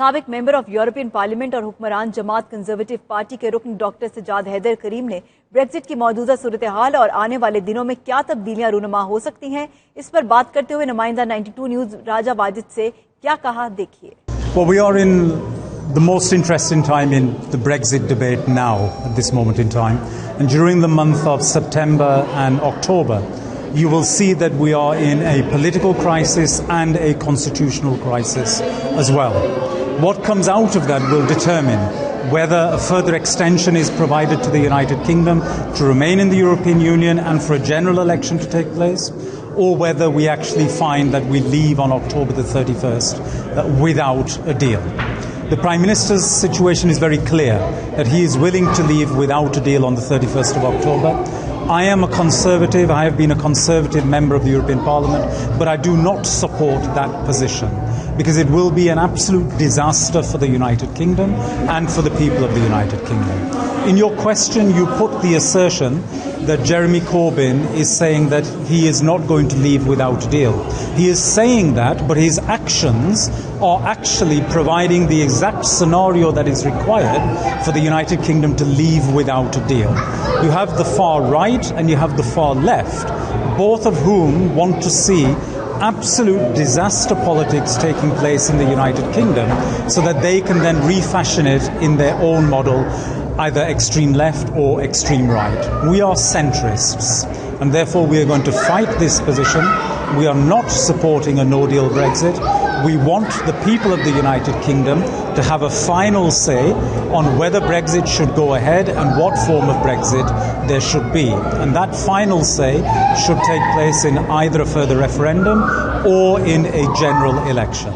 साबिक member of European parliament और हुक्मरान जमात कंजर्वेटिव पार्टी के रुकन डॉक्टर सज्जाद हैदर करीम ने ब्रेक्जिट की मौजूदा सूरत हाल और आने वाले दिनों में क्या तब्दीलियां रूनुमा हो सकती हैं, इस पर बात करते हुए नुमाइंदा 92 न्यूज राजा वाजिद से क्या कहा, देखिए। Well, we are in the most interesting time in the Brexit debate now at this moment in time, and during the month of September and October you will see that we are in a political crisis and a constitutional crisis as well. What comes out of that will determine whether a further extension is provided to the United Kingdom to remain in the European Union and for a general election to take place, or whether we actually find that we leave on October the 31st without a deal. The Prime Minister's situation is very clear, that he is willing to leave without a deal on the 31st of October. I am a Conservative, I have been a Conservative member of the European Parliament, but I do not support that position, because it will be an absolute disaster for the United Kingdom and for the people of the United Kingdom. In your question, you put the assertion that Jeremy Corbyn is saying that he is not going to leave without a deal. He is saying that, but his actions are actually providing the exact scenario that is required for the United Kingdom to leave without a deal. You have the far right and you have the far left, both of whom want to see absolute disaster politics taking place in the United Kingdom so that they can then refashion it in their own model, either extreme left or extreme right. We are centrists, and therefore we are going to fight this position. We are not supporting a no-deal Brexit. We want the people of the United Kingdom to have a final say on whether Brexit should go ahead and what form of Brexit there should be. And that final say should take place in either a further referendum or in a general election.